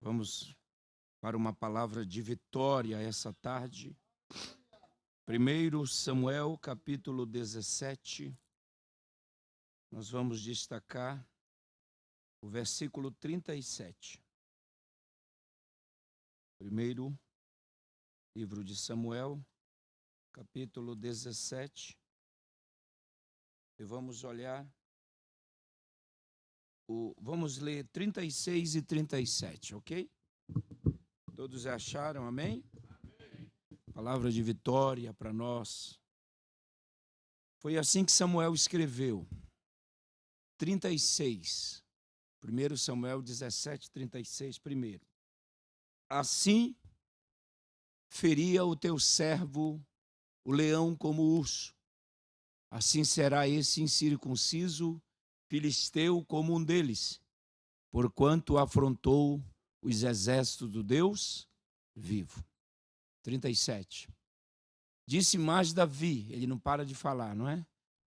Vamos para uma palavra de vitória essa tarde. 1 Samuel, capítulo 17. Nós vamos destacar o versículo 37. Primeiro livro de Samuel, capítulo 17. E vamos olhar, vamos ler 36 e 37, ok? Todos acharam, amém? Amém. Palavra de vitória para nós. Foi assim que Samuel escreveu. 36. 1 Samuel 17, 36, primeiro. Assim feria o teu servo o leão como o urso. Assim será esse incircunciso filisteu como um deles, porquanto afrontou os exércitos do Deus vivo. 37. Disse mais Davi, ele não para de falar, não é?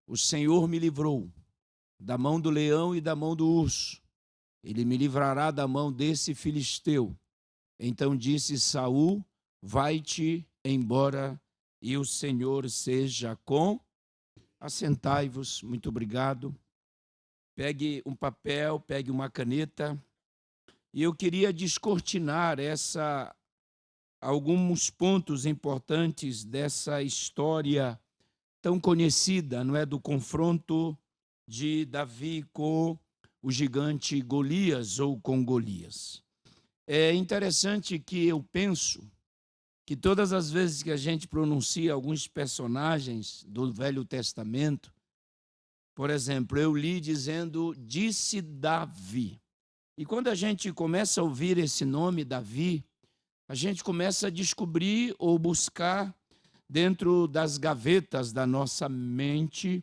O Senhor me livrou da mão do leão e da mão do urso. Ele me livrará da mão desse filisteu. Então disse Saul, vai-te embora e o Senhor seja com... Assentai-vos, muito obrigado. Pegue um papel, pegue uma caneta. E eu queria descortinar alguns pontos importantes dessa história tão conhecida, não é? Do confronto de Davi com o gigante Golias ou com Golias. É interessante que eu penso que todas as vezes que a gente pronuncia alguns personagens do Velho Testamento, por exemplo, eu li dizendo, disse Davi. E quando a gente começa a ouvir esse nome, Davi, a gente começa a descobrir ou buscar dentro das gavetas da nossa mente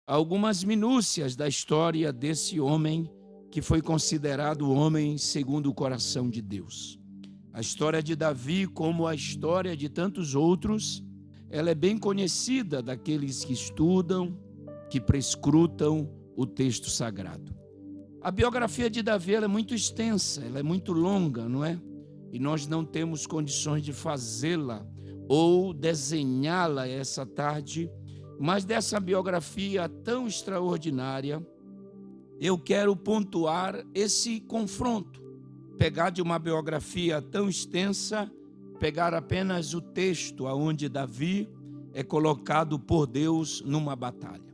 algumas minúcias da história desse homem que foi considerado o homem segundo o coração de Deus. A história de Davi, como a história de tantos outros, ela é bem conhecida daqueles que estudam, que prescrutam o texto sagrado. A biografia de Davi ela é muito extensa, ela é muito longa, não é? E nós não temos condições de fazê-la ou desenhá-la essa tarde, mas dessa biografia tão extraordinária, eu quero pontuar esse confronto. Pegar de uma biografia tão extensa, pegar apenas o texto onde Davi é colocado por Deus numa batalha.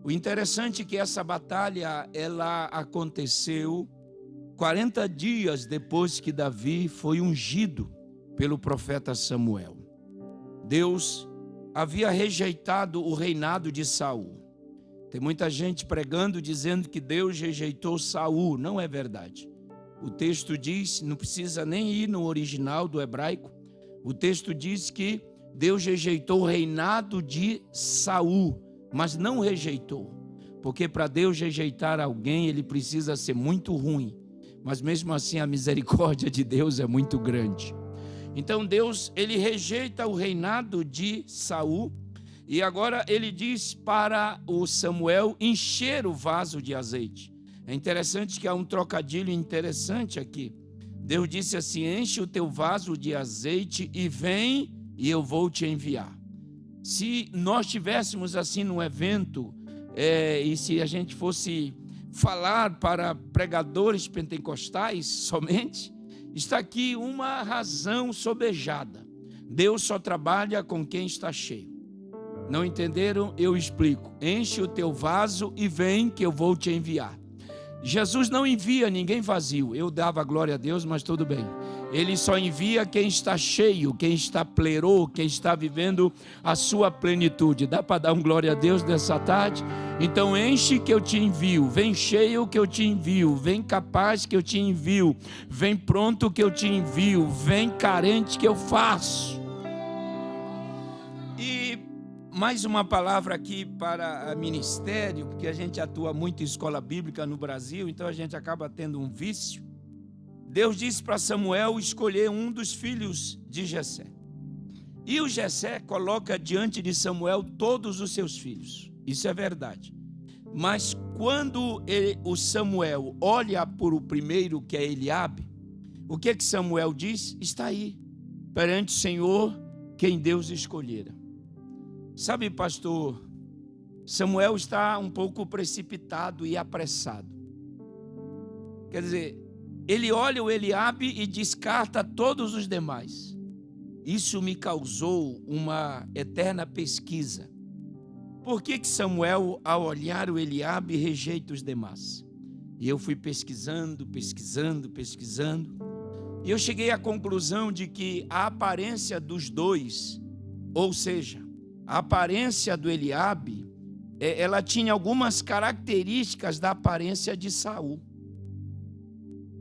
O interessante é que essa batalha ela aconteceu 40 dias depois que Davi foi ungido pelo profeta Samuel. Deus havia rejeitado o reinado de Saul. Tem muita gente pregando dizendo que Deus rejeitou Saul. Não é verdade. O texto diz, não precisa nem ir no original do hebraico, o texto diz que Deus rejeitou o reinado de Saul, mas não rejeitou, porque para Deus rejeitar alguém, ele precisa ser muito ruim, mas mesmo assim a misericórdia de Deus é muito grande. Então Deus, ele rejeita o reinado de Saul, e agora ele diz para o Samuel encher o vaso de azeite. É interessante que há um trocadilho interessante aqui. Deus disse assim, enche o teu vaso de azeite e vem e eu vou te enviar. Se nós tivéssemos assim num evento, e se a gente fosse falar para pregadores pentecostais somente, está aqui uma razão sobejada. Deus só trabalha com quem está cheio. Não entenderam? Eu explico. Enche o teu vaso e vem que eu vou te enviar. Jesus não envia ninguém vazio. Eu dava glória a Deus, mas tudo bem. Ele só envia quem está cheio, quem está pleno, quem está vivendo a sua plenitude. Dá para dar um glória a Deus nessa tarde? Então enche que eu te envio, vem cheio que eu te envio, vem capaz que eu te envio, vem pronto que eu te envio, vem carente que eu faço. E mais uma palavra aqui para ministério, porque a gente atua muito em escola bíblica no Brasil, então a gente acaba tendo um vício. Deus disse para Samuel escolher um dos filhos de Jessé. E o Jessé coloca diante de Samuel todos os seus filhos. Isso é verdade. Mas quando o Samuel olha por o primeiro, que é Eliabe, O que Samuel diz? Está aí, perante o Senhor, quem Deus escolhera. Sabe, pastor, Samuel está um pouco precipitado e apressado. Quer dizer, ele olha o Eliabe e descarta todos os demais. Isso me causou uma eterna pesquisa. Por que Samuel, ao olhar o Eliabe, rejeita os demais? E eu fui pesquisando, e eu cheguei à conclusão de que a aparência dos dois, ou seja, a aparência do Eliabe, ela tinha algumas características da aparência de Saul.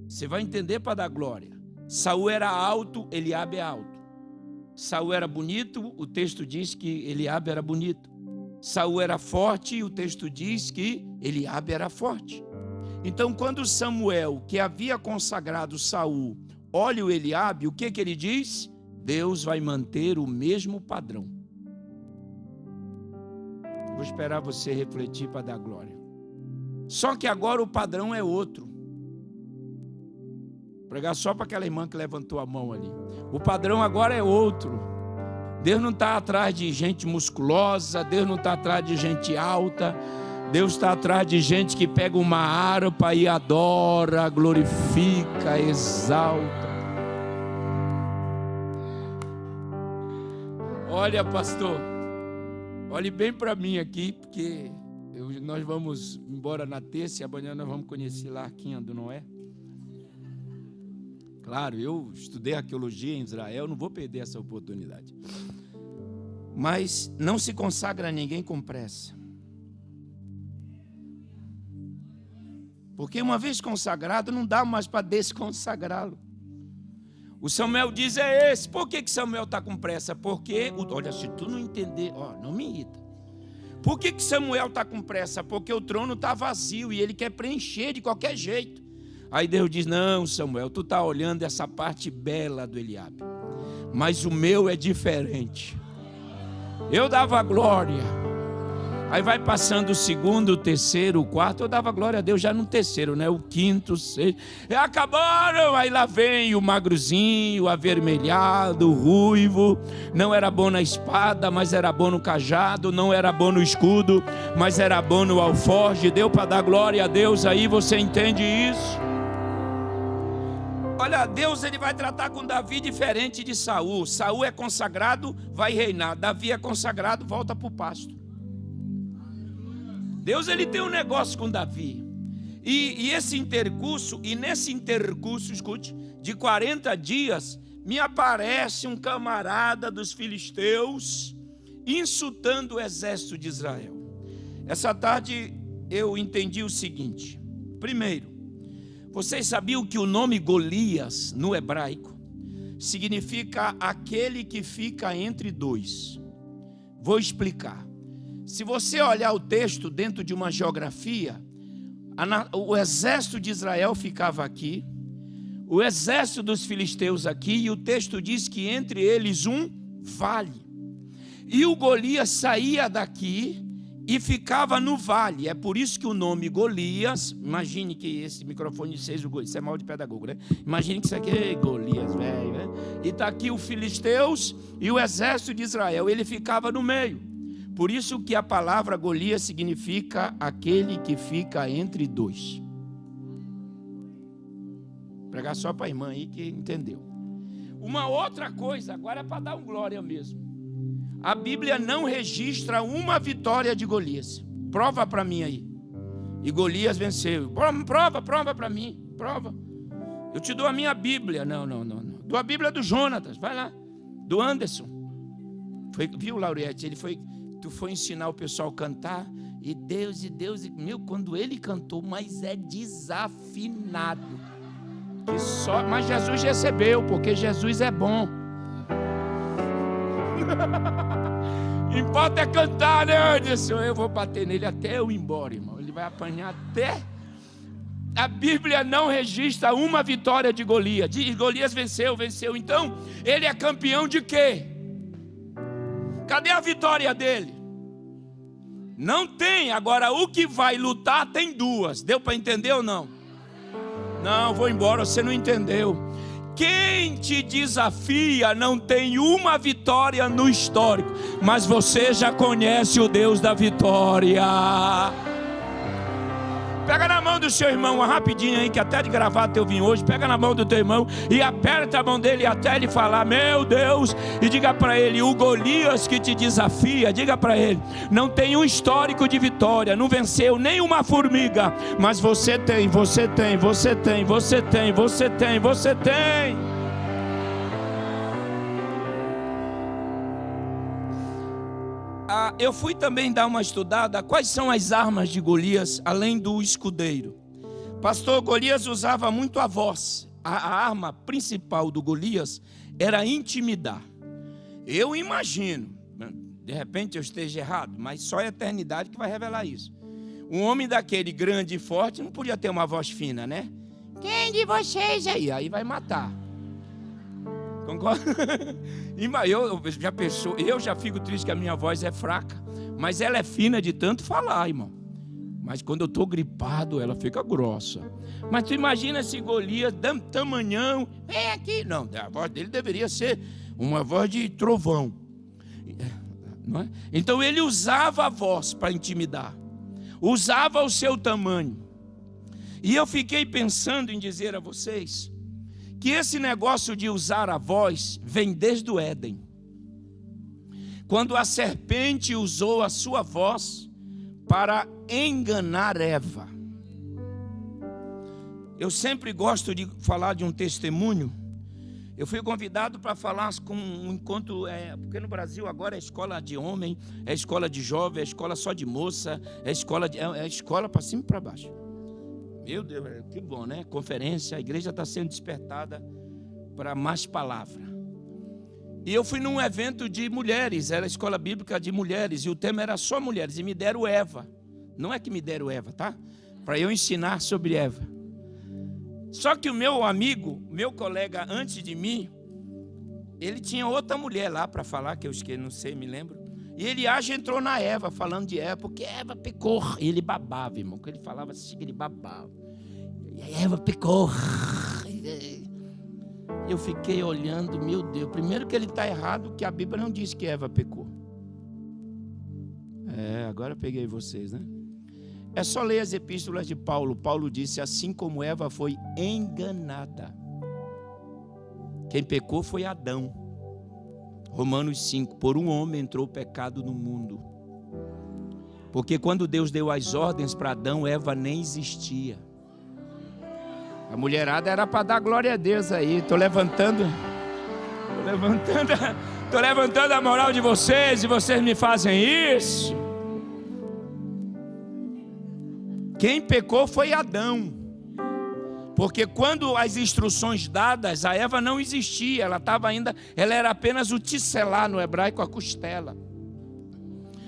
Você vai entender para dar glória. Saul era alto, Eliabe é alto. Saul era bonito, o texto diz que Eliabe era bonito. Saul era forte, e o texto diz que Eliabe era forte. Então, quando Samuel, que havia consagrado Saul, olha o Eliabe, o que ele diz? Deus vai manter o mesmo padrão. Vou esperar você refletir para dar glória. Só que agora o padrão é outro. Vou pregar só para aquela irmã que levantou a mão ali. O padrão agora é outro. Deus não está atrás de gente musculosa, Deus não está atrás de gente alta, Deus está atrás de gente que pega uma harpa e adora, glorifica, exalta. Olha, pastor, olhe bem para mim aqui, porque nós vamos embora na terça e amanhã nós vamos conhecer lá a Arquinha do Noé. Claro, eu estudei arqueologia em Israel, não vou perder essa oportunidade. Mas não se consagra a ninguém com pressa. Porque uma vez consagrado, não dá mais para desconsagrá-lo. O Samuel diz é esse. Por que Samuel está com pressa? Porque, olha, se tu não entender, não me irrita. Por que Samuel está com pressa? Porque o trono está vazio e ele quer preencher de qualquer jeito. Aí Deus diz, não, Samuel, tu está olhando essa parte bela do Eliabe, mas o meu é diferente. Eu dava glória. Aí vai passando o segundo, o terceiro, o quarto. Eu dava glória a Deus já no terceiro, né? O quinto, o sexto. E acabaram. Aí lá vem o magruzinho, o avermelhado, o ruivo. Não era bom na espada, mas era bom no cajado. Não era bom no escudo, mas era bom no alforje. Deu para dar glória a Deus aí, você entende isso? Olha, Deus ele vai tratar com Davi diferente de Saul. Saul é consagrado, vai reinar. Davi é consagrado, volta para o pasto. Deus ele tem um negócio com Davi. E esse intercurso, e nesse intercurso, escute, de 40 dias, me aparece um camarada dos filisteus insultando o exército de Israel. Essa tarde eu entendi o seguinte. Primeiro, vocês sabiam que o nome Golias, no hebraico, significa aquele que fica entre dois. Vou explicar. Se você olhar o texto dentro de uma geografia, o exército de Israel ficava aqui, o exército dos filisteus aqui, e o texto diz que entre eles um vale. E o Golias saía daqui e ficava no vale. É por isso que o nome Golias, imagine que esse microfone seja o Golias, isso é mal de pedagogo, né? Imagine que isso aqui é Golias, velho, né? E está aqui o filisteus e o exército de Israel, ele ficava no meio. Por isso que a palavra Golias significa aquele que fica entre dois. Vou pregar só para a irmã aí que entendeu. Uma outra coisa, agora é para dar um glória mesmo. A Bíblia não registra uma vitória de Golias. Prova para mim aí. E Golias venceu. Prova para mim. Prova. Eu te dou a minha Bíblia. Não. Dou a Bíblia do Jonatas. Vai lá. Do Anderson. Viu, Lauriette? Tu foi ensinar o pessoal a cantar. E Deus. Quando ele cantou, mas é desafinado. Mas Jesus recebeu, porque Jesus é bom. Importa é cantar, né, Anderson? Eu vou bater nele até eu ir embora, irmão. Ele vai apanhar até... A Bíblia não registra uma vitória de Golias. Golias venceu. Então, ele é campeão de quê? Cadê a vitória dele? Não tem. Agora, o que vai lutar tem duas. Deu para entender ou não? Não, vou embora, você não entendeu. Quem te desafia não tem uma vitória no histórico, mas você já conhece o Deus da vitória. Pega na mão do seu irmão, rapidinho aí, que até de gravata eu vim hoje. Pega na mão do teu irmão e aperta a mão dele até ele falar, meu Deus. E diga para ele, o Golias que te desafia, diga para ele, não tem um histórico de vitória, não venceu nenhuma formiga, mas você tem, você tem, você tem, você tem, você tem, você tem. Eu fui também dar uma estudada, quais são as armas de Golias, além do escudeiro. Pastor, Golias usava muito a voz. A arma principal do Golias era intimidar. Eu imagino, de repente eu esteja errado, mas só a eternidade que vai revelar isso. Um homem daquele grande e forte não podia ter uma voz fina, né? Quem de vocês aí? Aí vai matar. Concorda? Eu já fico triste que a minha voz é fraca, mas ela é fina de tanto falar, irmão. Mas quando eu estou gripado, ela fica grossa. Mas tu imagina esse Golias, tamanhão, vem aqui. Não, a voz dele deveria ser uma voz de trovão. Não é? Então ele usava a voz para intimidar, usava o seu tamanho. E eu fiquei pensando em dizer a vocês que esse negócio de usar a voz vem desde o Éden. Quando a serpente usou a sua voz para enganar Eva. Eu sempre gosto de falar de um testemunho. Eu fui convidado para falar com um encontro, porque no Brasil agora é escola de homem, é escola de jovem, é escola só de moça, é escola para cima e para baixo. Meu Deus, que bom, né? Conferência, a igreja está sendo despertada para mais palavra. E eu fui num evento de mulheres, era a escola bíblica de mulheres, e o tema era só mulheres, e me deram Eva. Não é que me deram Eva, tá? Para eu ensinar sobre Eva. Só que o meu amigo, meu colega antes de mim, ele tinha outra mulher lá para falar, que eu esqueci, não sei, me lembro. E ele entrou na Eva, falando de Eva, porque Eva pecou. E ele babava, irmão, que ele falava assim, ele babava. E a Eva pecou. Eu fiquei olhando, meu Deus, primeiro que ele está errado, que a Bíblia não diz que Eva pecou. Agora eu peguei vocês, né? É só ler as epístolas de Paulo. Paulo disse, assim como Eva foi enganada. Quem pecou foi Adão. Romanos 5, por um homem entrou o pecado no mundo. Porque quando Deus deu as ordens para Adão, Eva nem existia. A mulherada era para dar glória a Deus aí. Estou levantando a moral de vocês e vocês me fazem isso. Quem pecou foi Adão. Porque quando as instruções dadas, a Eva não existia, ela era apenas o tisselá, no hebraico, a costela.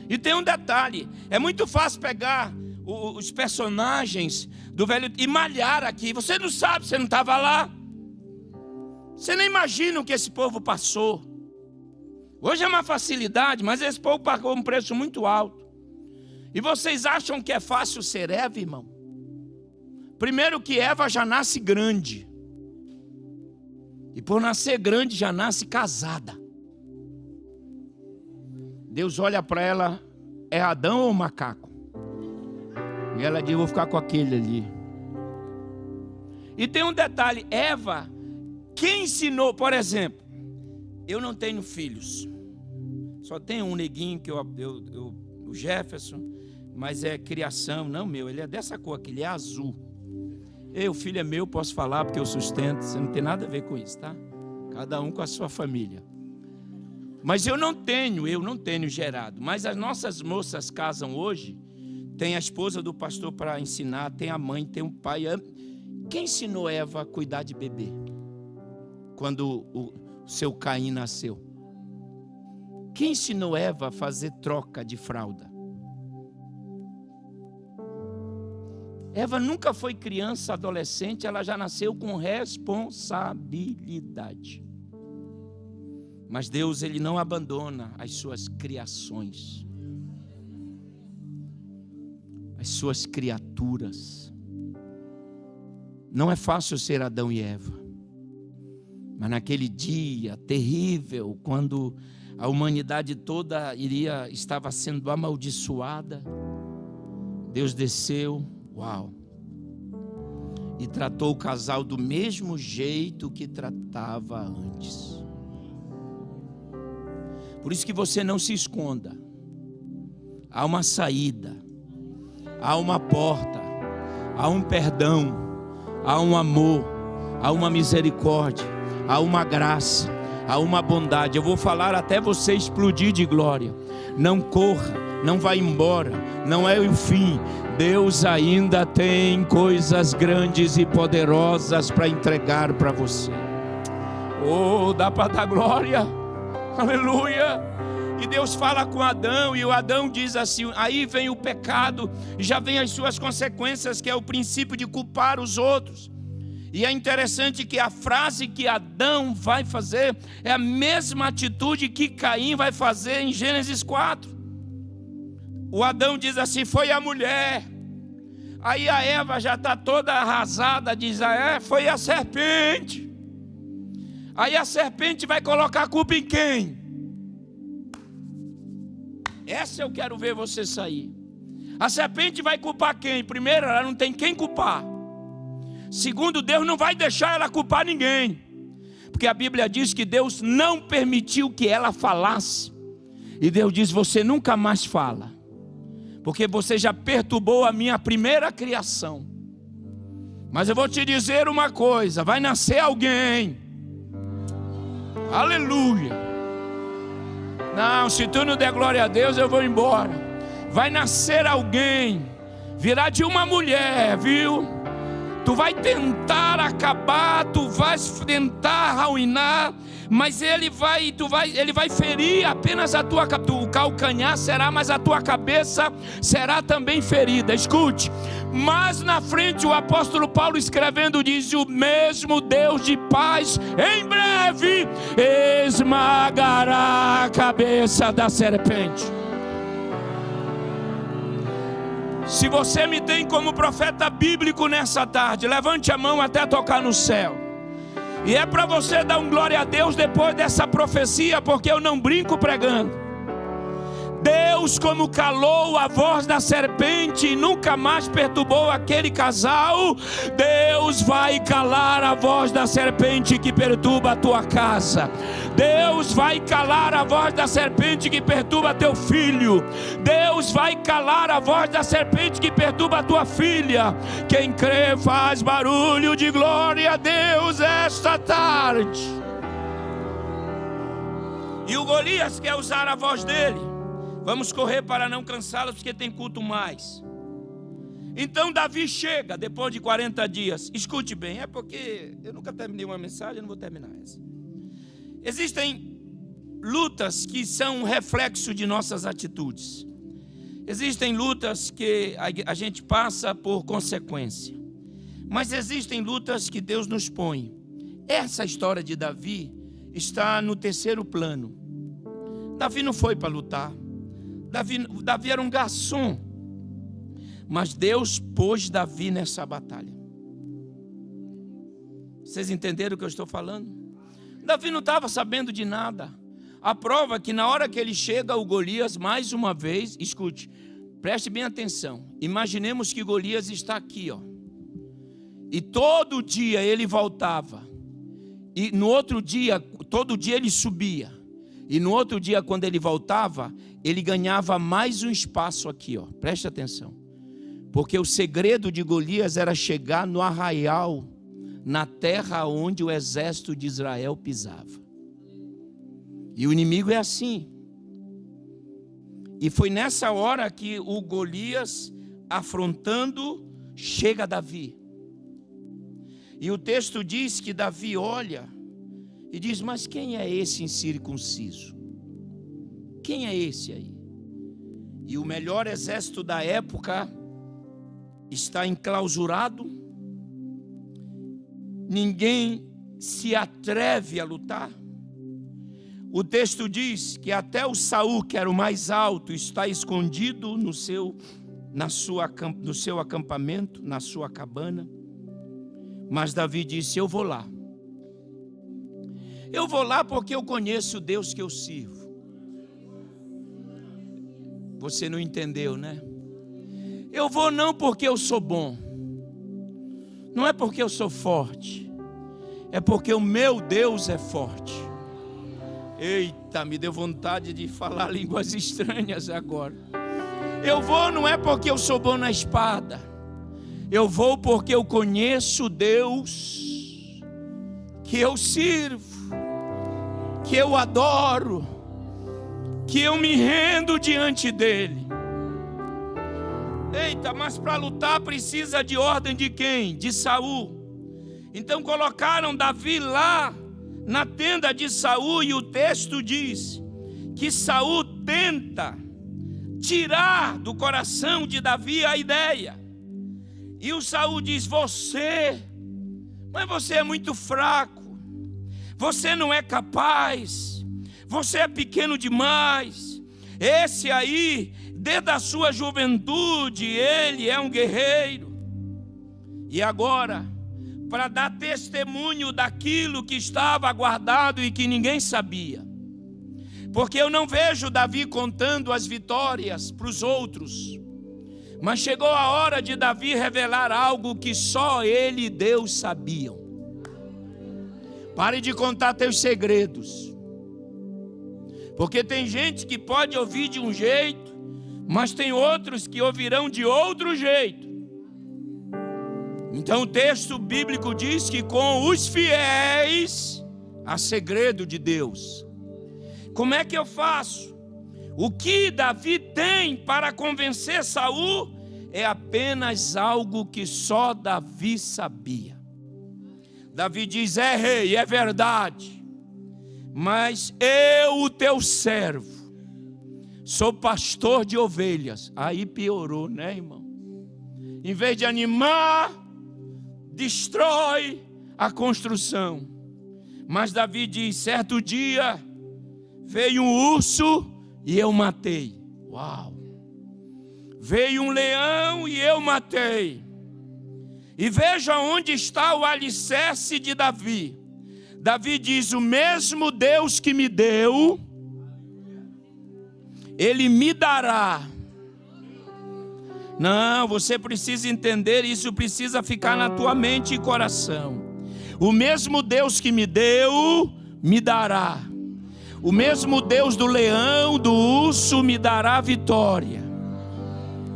E tem um detalhe, é muito fácil pegar os personagens do velho e malhar aqui. Você não sabe, você não estava lá. Você nem imagina o que esse povo passou. Hoje é uma facilidade, mas esse povo pagou um preço muito alto. E vocês acham que é fácil ser Eva, irmão? Primeiro que Eva já nasce grande. E por nascer grande já nasce casada. Deus olha para ela, é Adão ou macaco? E ela diz, vou ficar com aquele ali. E tem um detalhe, Eva, quem ensinou, por exemplo, eu não tenho filhos. Só tenho um neguinho, o Jefferson, mas é criação, não meu, ele é dessa cor aqui, ele é azul. O filho é meu, posso falar porque eu sustento, você não tem nada a ver com isso, tá? Cada um com a sua família. Mas eu não tenho gerado. Mas as nossas moças casam hoje, tem a esposa do pastor para ensinar, tem a mãe, tem o pai. Quem ensinou Eva a cuidar de bebê? Quando o seu Caim nasceu? Quem ensinou Eva a fazer troca de fralda? Eva nunca foi criança, adolescente, ela já nasceu com responsabilidade. Mas Deus, Ele não abandona as suas criações, as suas criaturas. Não é fácil ser Adão e Eva. Mas naquele dia terrível, quando a humanidade toda estava sendo amaldiçoada, Deus desceu, e tratou o casal do mesmo jeito que tratava antes. Por isso que você não se esconda. Há uma saída, há uma porta, há um perdão, há um amor, há uma misericórdia, há uma graça, há uma bondade. Eu vou falar até você explodir de glória. Não corra, não vá embora, não é o fim. Deus ainda tem coisas grandes e poderosas para entregar para você. Oh, dá para dar glória, aleluia. E Deus fala com Adão, e o Adão diz assim, aí vem o pecado, e já vem as suas consequências, que é o princípio de culpar os outros. E é interessante que a frase que Adão vai fazer é a mesma atitude que Caim vai fazer em Gênesis 4. O Adão diz assim, foi a mulher. Aí a Eva já está toda arrasada, diz, foi a serpente. Aí a serpente vai colocar a culpa em quem? Essa eu quero ver você sair. A serpente vai culpar quem? Primeiro, ela não tem quem culpar. Segundo, Deus não vai deixar ela culpar ninguém. Porque a Bíblia diz que Deus não permitiu que ela falasse. E Deus diz, você nunca mais fala. Porque você já perturbou a minha primeira criação. Mas eu vou te dizer uma coisa, vai nascer alguém. Aleluia. Não, se tu não der glória a Deus, eu vou embora. Vai nascer alguém, virá de uma mulher, viu? Tu vai tentar acabar, tu vais tentar arruinar, mas ele vai ferir apenas a tua cabeça. O calcanhar será, mas a tua cabeça será também ferida. Escute, mas na frente o apóstolo Paulo escrevendo diz, o mesmo Deus de paz em breve esmagará a cabeça da serpente. Se você me tem como profeta bíblico nessa tarde, levante a mão até tocar no céu. E é para você dar um glória a Deus depois dessa profecia, porque eu não brinco pregando. Deus, como calou a voz da serpente e nunca mais perturbou aquele casal, Deus vai calar a voz da serpente que perturba a tua casa. Deus vai calar a voz da serpente que perturba teu filho. Deus vai calar a voz da serpente que perturba a tua filha. Quem crê faz barulho de glória a Deus esta tarde. E o Golias quer usar a voz dele. Vamos correr para não cansá-los, porque tem culto mais. Então Davi chega depois de 40 dias. Escute bem, é porque eu nunca terminei uma mensagem, eu não vou terminar essa. Existem lutas que são um reflexo de nossas atitudes. Existem lutas que a gente passa por consequência. Mas existem lutas que Deus nos põe. Essa história de Davi está no terceiro plano. Davi não foi para lutar. Davi era um garçom, mas Deus pôs Davi nessa batalha. Vocês entenderam o que eu estou falando? Davi não estava sabendo de nada. A prova é que na hora que ele chega, o Golias, mais uma vez, escute, preste bem atenção. Imaginemos que Golias está aqui, e todo dia ele voltava, e no outro dia, todo dia ele subia. E no outro dia, quando ele voltava, ele ganhava mais um espaço aqui, preste atenção. Porque o segredo de Golias era chegar no arraial, na terra onde o exército de Israel pisava. E o inimigo é assim. E foi nessa hora que o Golias, afrontando, chega a Davi. E o texto diz que Davi olha e diz, mas quem é esse incircunciso? Quem é esse aí? E o melhor exército da época está enclausurado. Ninguém se atreve a lutar. O texto diz que até o Saul, que era o mais alto, está escondido no seu acampamento, na sua cabana. Mas Davi disse, eu vou lá. Eu vou lá porque eu conheço o Deus que eu sirvo. Você não entendeu, né? Eu vou não porque eu sou bom. Não é porque eu sou forte. É porque o meu Deus é forte. Eita, me deu vontade de falar línguas estranhas agora. Eu vou não é porque eu sou bom na espada. Eu vou porque eu conheço Deus que eu sirvo, que eu adoro, que eu me rendo diante dele. Eita, mas para lutar precisa de ordem de quem? De Saul. Então colocaram Davi lá na tenda de Saul, e o texto diz que Saul tenta tirar do coração de Davi a ideia. E o Saul diz: mas você é muito fraco, você não é capaz, você é pequeno demais. Esse aí, desde a sua juventude, ele é um guerreiro. E agora, para dar testemunho daquilo que estava guardado e que ninguém sabia, porque eu não vejo Davi contando as vitórias para os outros, mas chegou a hora de Davi revelar algo que só ele e Deus sabiam. Pare de contar teus segredos, porque tem gente que pode ouvir de um jeito, mas tem outros que ouvirão de outro jeito. Então o texto bíblico diz que com os fiéis há segredo de Deus. Como é que eu faço? O que Davi tem para convencer Saul é apenas algo que só Davi sabia. Davi diz: é rei, é verdade, mas eu, o teu servo, sou pastor de ovelhas. Aí piorou, né, irmão? Em vez de animar, destrói a construção. Mas Davi diz: certo dia veio um urso e eu matei. Uau! Veio um leão e eu matei. E veja onde está o alicerce de Davi. Davi diz: o mesmo Deus que me deu, Ele me dará. Não, você precisa entender, isso precisa ficar na tua mente e coração. O mesmo Deus que me deu, me dará. O mesmo Deus do leão, do urso, me dará vitória.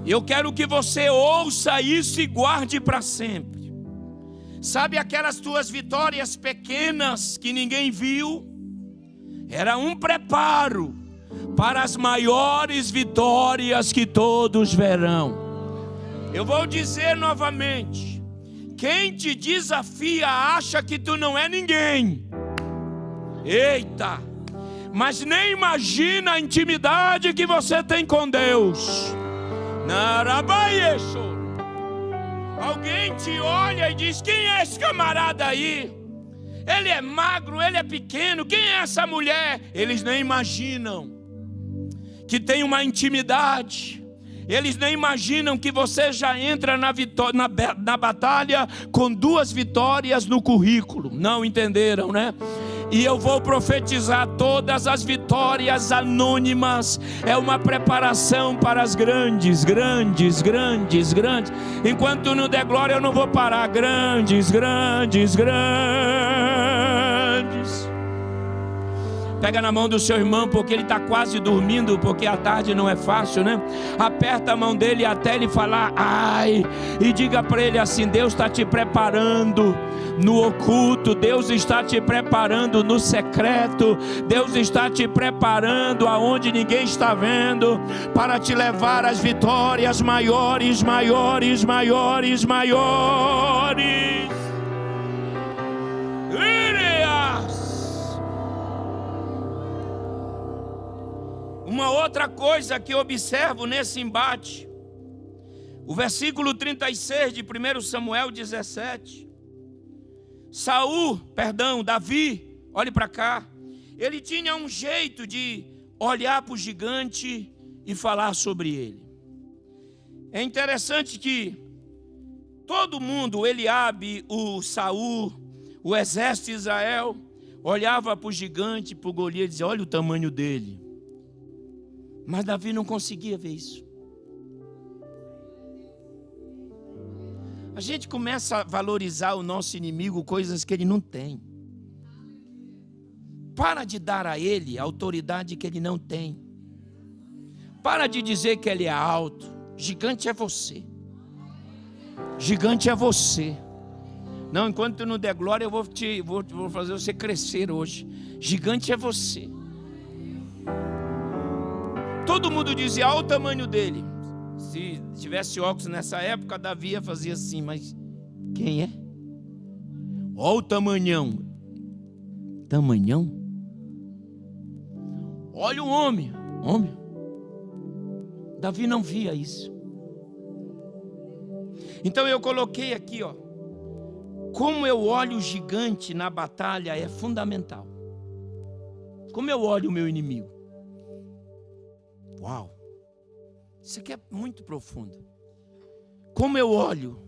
Eu quero que você ouça isso e guarde para sempre. Sabe aquelas tuas vitórias pequenas que ninguém viu? Era um preparo para as maiores vitórias que todos verão. Eu vou dizer novamente: quem te desafia acha que tu não é ninguém. Eita! Mas nem imagina a intimidade que você tem com Deus. Alguém te olha e diz: quem é esse camarada aí? Ele é magro, ele é pequeno, quem é essa mulher? Eles nem imaginam que tem uma intimidade. Eles nem imaginam que você já entra na batalha com 2 vitórias no currículo. Não entenderam, né? E eu vou profetizar: todas as vitórias anônimas é uma preparação para as grandes. Enquanto não der glória eu não vou parar. Grandes. Pega na mão do seu irmão, porque ele está quase dormindo, porque a tarde não é fácil, né? Aperta a mão dele até ele falar ai, e diga para ele assim: Deus está te preparando no oculto, Deus está te preparando no secreto, Deus está te preparando aonde ninguém está vendo, para te levar às vitórias maiores. Uma outra coisa que observo nesse embate, o versículo 36 de 1 Samuel 17. Davi, olhe para cá, ele tinha um jeito de olhar para o gigante e falar sobre ele. É interessante que todo mundo, Eliabe, o Saul, o exército de Israel, olhava para o gigante, para o Golias e dizia: olha o tamanho dele. Mas Davi não conseguia ver isso. A gente começa a valorizar o nosso inimigo, coisas que ele não tem. Para de dar a ele a autoridade que ele não tem. Para de dizer que ele é alto. Gigante é você. Gigante é você. Não, enquanto tu não der glória, eu vou fazer você crescer hoje. Gigante é você. Todo mundo dizia: olha o tamanho dele. Se tivesse óculos nessa época, Davi fazia assim: mas quem é? Olha o tamanhão. Tamanhão? Olha o homem. Homem. Davi não via isso. Então eu coloquei aqui, ó. Como eu olho o gigante na batalha é fundamental. Como eu olho o meu inimigo. Uau! Isso aqui é muito profundo. Como eu olho.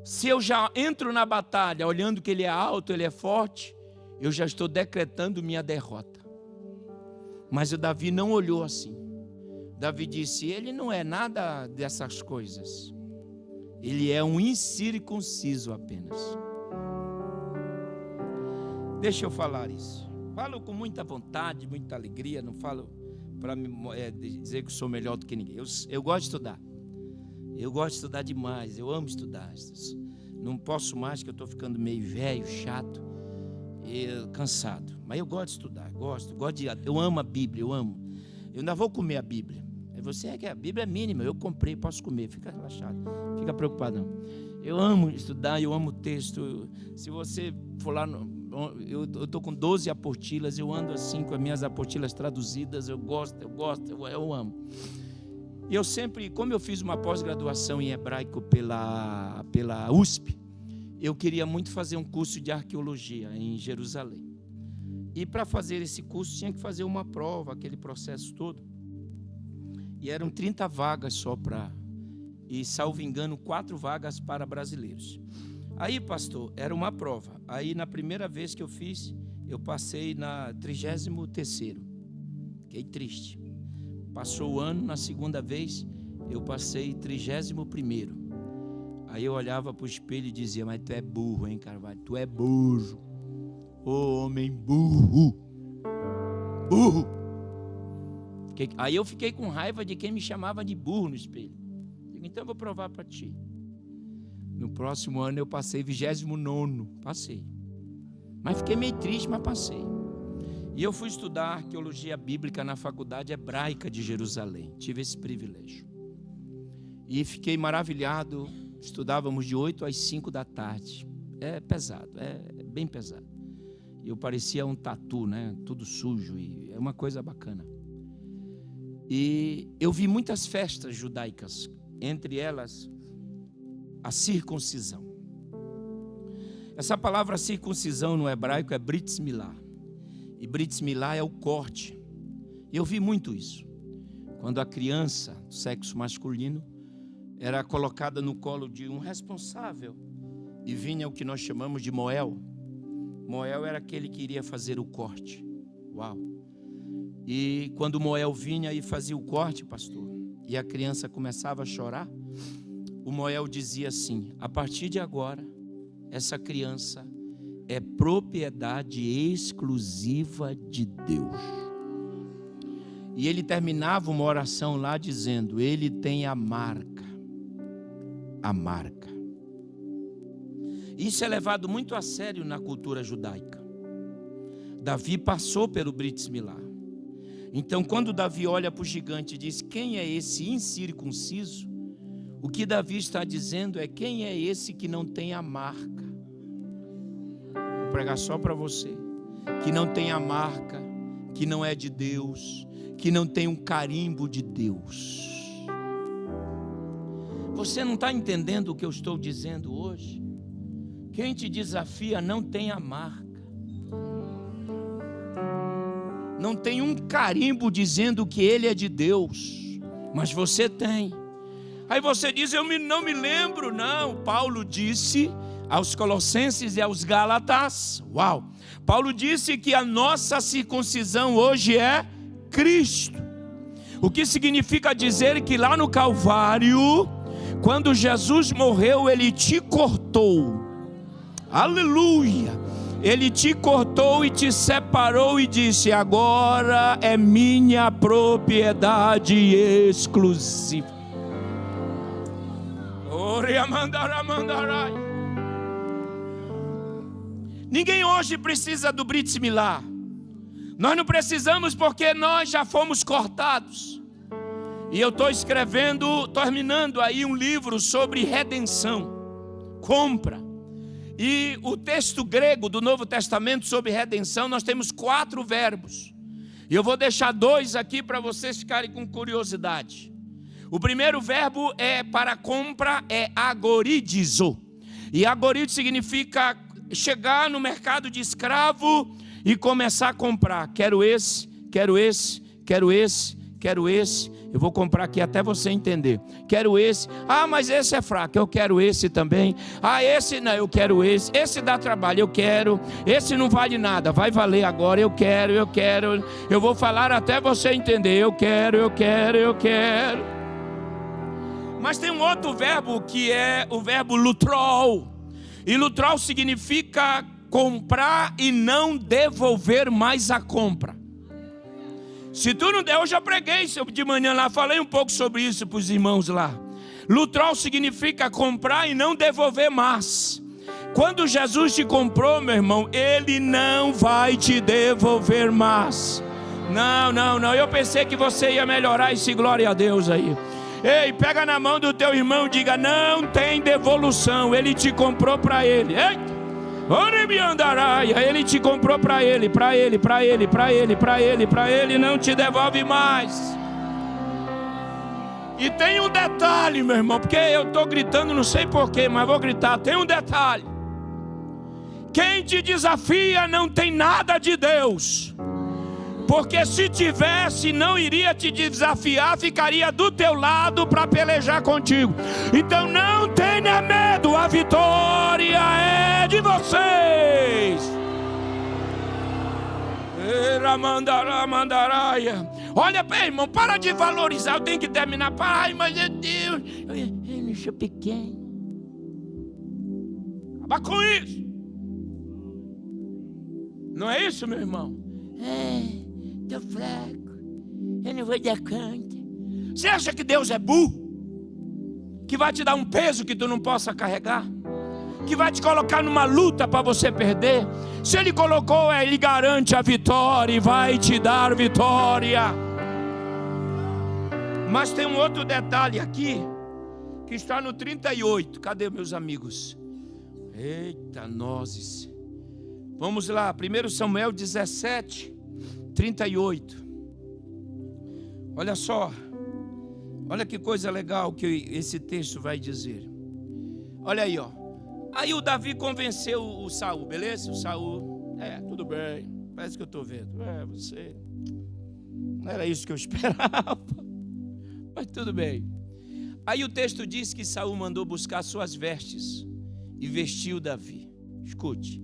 Se eu já entro na batalha olhando que ele é alto, ele é forte, eu já estou decretando minha derrota. Mas o Davi não olhou assim. Davi disse: ele não é nada dessas coisas. Ele é um incircunciso apenas. Deixa eu falar isso. Falo com muita vontade, muita alegria. Não falo para dizer que sou melhor do que ninguém. Eu gosto de estudar. Eu gosto de estudar demais. Eu amo estudar. Não posso mais, que eu estou ficando meio velho, chato e cansado. Mas eu gosto de estudar. Eu amo a Bíblia. Eu ainda vou comer a Bíblia. Você é que a Bíblia é mínima, eu comprei, posso comer, fica relaxado, fica preocupado não. Eu amo estudar, eu amo texto. Se você for lá, eu estou com 12 apostilas, eu ando assim com as minhas apostilas traduzidas, eu amo. E eu sempre, como eu fiz uma pós-graduação em hebraico pela USP, eu queria muito fazer um curso de arqueologia em Jerusalém. E para fazer esse curso tinha que fazer uma prova, aquele processo todo. E eram 30 vagas só e salvo engano, 4 vagas para brasileiros. Aí, pastor, era uma prova. Aí, na primeira vez que eu fiz, eu passei na 33º. Fiquei triste. Passou o ano, na segunda vez, eu passei 31º. Aí eu olhava para o espelho e dizia: mas tu é burro, hein, Carvalho? Tu é burro. Ô, homem burro. Burro. Aí eu fiquei com raiva de quem me chamava de burro no espelho. Digo: então eu vou provar para ti. No próximo ano eu passei 29º. Passei. Mas fiquei meio triste, mas passei. E eu fui estudar arqueologia bíblica na Faculdade Hebraica de Jerusalém. Tive esse privilégio. E fiquei maravilhado. Estudávamos de 8 às 5 da tarde. É pesado, é bem pesado. E eu parecia um tatu, né? Tudo sujo. E é uma coisa bacana. E eu vi muitas festas judaicas, entre elas a circuncisão. Essa palavra circuncisão no hebraico é Brit Milá. E Brit Milá é o corte. E eu vi muito isso. Quando a criança do sexo masculino era colocada no colo de um responsável e vinha o que nós chamamos de Moel. Moel era aquele que iria fazer o corte. Uau! E quando Moel vinha e fazia o corte, pastor, e a criança começava a chorar, o Moel dizia assim: a partir de agora, essa criança é propriedade exclusiva de Deus. E ele terminava uma oração lá dizendo: ele tem a marca. A marca. Isso é levado muito a sério na cultura judaica. Davi passou pelo Brit Milá. Então, quando Davi olha para o gigante e diz: quem é esse incircunciso? O que Davi está dizendo é: quem é esse que não tem a marca? Vou pregar só para você. Que não tem a marca, que não é de Deus, que não tem um carimbo de Deus. Você não está entendendo o que eu estou dizendo hoje? Quem te desafia não tem a marca. Não tem um carimbo dizendo que ele é de Deus, mas você tem. Aí você diz: eu não me lembro. Não, Paulo disse: aos Colossenses e aos Gálatas. Uau! Paulo disse que a nossa circuncisão hoje é Cristo. O que significa dizer que lá no Calvário, quando Jesus morreu, Ele te cortou. Aleluia! Ele te cortou e te separou e disse: agora é minha propriedade exclusiva. Ninguém hoje precisa do Brit Milá. Nós não precisamos, porque nós já fomos cortados. E eu estou terminando aí um livro sobre redenção, compra. E o texto grego do Novo Testamento sobre redenção, nós temos 4 verbos. E eu vou deixar 2 aqui para vocês ficarem com curiosidade. O primeiro verbo para compra é agoridizo. E agoridizo significa chegar no mercado de escravo e começar a comprar. Quero esse, quero esse, quero esse, quero esse. Eu vou comprar aqui até você entender. Quero esse. Ah, mas esse é fraco. Eu quero esse também. Ah, esse não, eu quero esse. Esse dá trabalho, eu quero. Esse não vale nada. Vai valer agora. Eu quero, eu quero. Eu vou falar até você entender. Eu quero, eu quero, eu quero. Mas tem um outro verbo que é o verbo lutrol. E lutrol significa comprar e não devolver mais a compra. Se tu não der, eu já preguei de manhã lá, falei um pouco sobre isso para os irmãos lá. Lutrol significa comprar e não devolver mais. Quando Jesus te comprou, meu irmão, Ele não vai te devolver mais. Não, não, não, eu pensei que você ia melhorar esse glória a Deus aí. Ei, pega na mão do teu irmão e diga: não tem devolução, Ele te comprou para Ele. Eita! Ele te comprou para Ele, para Ele, para Ele, para Ele, para Ele, para Ele, não te devolve mais. E tem um detalhe, meu irmão, porque eu estou gritando, não sei porquê, mas vou gritar. Tem um detalhe: quem te desafia não tem nada de Deus, porque se tivesse, não iria te desafiar, ficaria do teu lado para pelejar contigo. Então não tenha medo, a vitória é de vocês. Olha bem, irmão, para de valorizar. Eu tenho que terminar. Ai, mas meu Deus, eu não sou pequeno. Acaba com isso. Não é isso, meu irmão? Estou fraco, eu não vou dar conta. Você acha que Deus é burro? Que vai te dar um peso que tu não possa carregar? Que vai te colocar numa luta para você perder? Se Ele colocou, Ele garante a vitória e vai te dar vitória. Mas tem um outro detalhe aqui, que está no 38. Cadê, meus amigos? Eita, nozes. Vamos lá, 1 Samuel 17, 38. Olha só, olha que coisa legal que esse texto vai dizer. Olha aí, ó. Aí o Davi convenceu o Saul, beleza? O Saul, tudo bem, parece que eu estou vendo. Você, não era isso que eu esperava, mas tudo bem. Aí o texto diz que Saul mandou buscar suas vestes e vestiu Davi. Escute.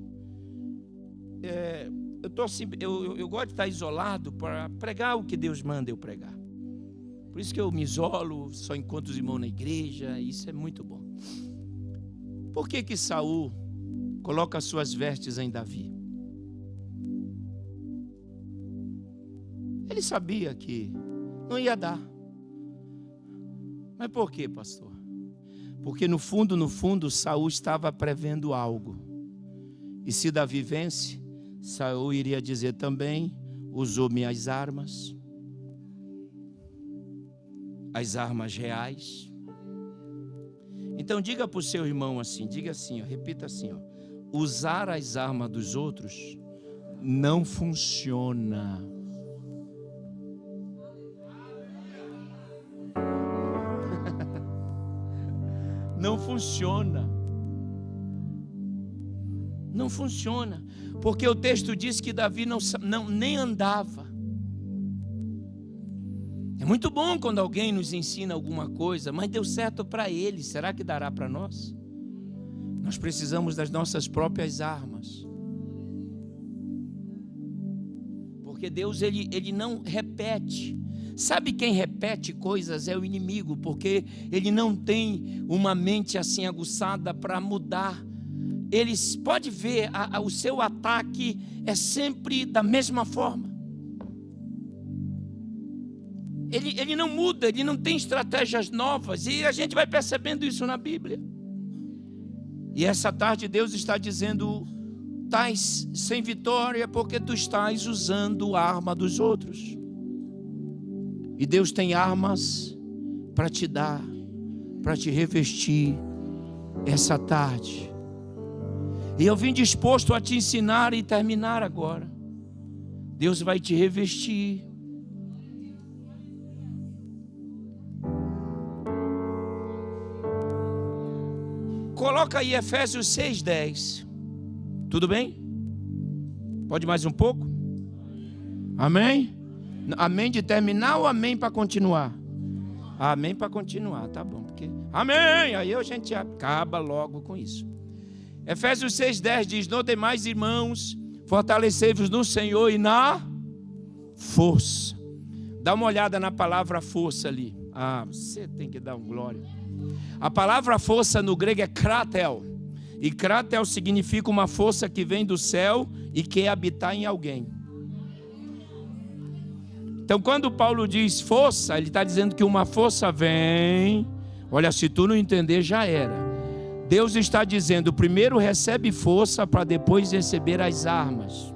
Eu gosto de estar isolado para pregar o que Deus manda eu pregar. Por isso que eu me isolo, só encontro os irmãos na igreja. Isso é muito bom. Por que Saul coloca suas vestes em Davi? Ele sabia que não ia dar. Mas por quê, pastor? Porque no fundo, Saul estava prevendo algo. E se Davi vence, Saul iria dizer também: usou minhas armas, as armas reais. Então diga para o seu irmão assim, diga assim, ó, repita assim, ó: usar as armas dos outros não funciona. Não funciona. Não funciona, porque o texto diz que Davi nem andava. É muito bom quando alguém nos ensina alguma coisa, mas deu certo para ele, será que dará para nós? Nós precisamos das nossas próprias armas. Porque Deus, ele não repete. Sabe quem repete coisas? É o inimigo, porque ele não tem uma mente assim aguçada para mudar. Eles pode ver, o seu ataque é sempre da mesma forma. Ele não muda, ele não tem estratégias novas, e a gente vai percebendo isso na Bíblia. E essa tarde Deus está dizendo: estás sem vitória porque tu estás usando a arma dos outros. E Deus tem armas para te dar, para te revestir essa tarde. E eu vim disposto a te ensinar e terminar agora. Deus vai te revestir. Coloca aí Efésios 6:10. Tudo bem? Pode mais um pouco? Amém? Amém de terminar ou amém para continuar? Amém para continuar, tá bom. Porque amém, aí a gente acaba logo com isso. Efésios 6:10 diz: no demais, irmãos, fortalecei-vos no Senhor e na força. Dá uma olhada na palavra força ali. Você tem que dar glória. A palavra força no grego é kratel. E kratel significa uma força que vem do céu e quer habitar em alguém. Então, quando Paulo diz força, ele está dizendo que uma força vem. Olha, se tu não entender, já era. Deus está dizendo: primeiro recebe força para depois receber as armas.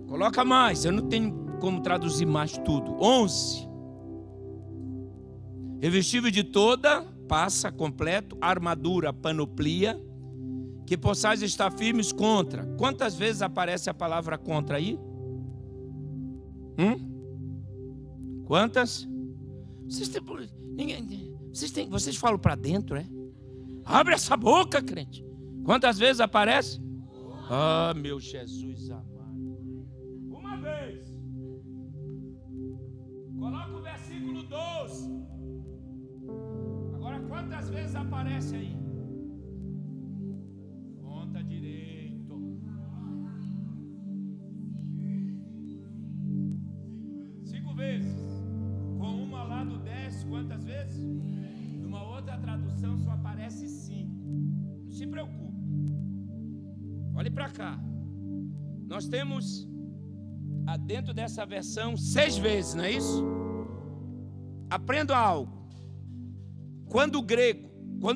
Coloca mais, eu não tenho como traduzir mais tudo. 11. Revestível de toda, passa completo, armadura, panoplia, que possais estar firmes contra. Quantas vezes aparece a palavra contra aí? Quantas? Vocês falam para dentro, é? Abre essa boca, crente. Quantas vezes aparece? Meu Jesus amado. Uma vez. Coloca o versículo 12. Agora, quantas vezes aparece aí? Conta direito. 5 vezes. Com uma lá do 10, quantas vezes? Numa outra tradução só aparece 5. Não se preocupe. Olhe para cá. Nós temos dentro dessa versão 6 vezes, não é isso? Aprenda algo. Quando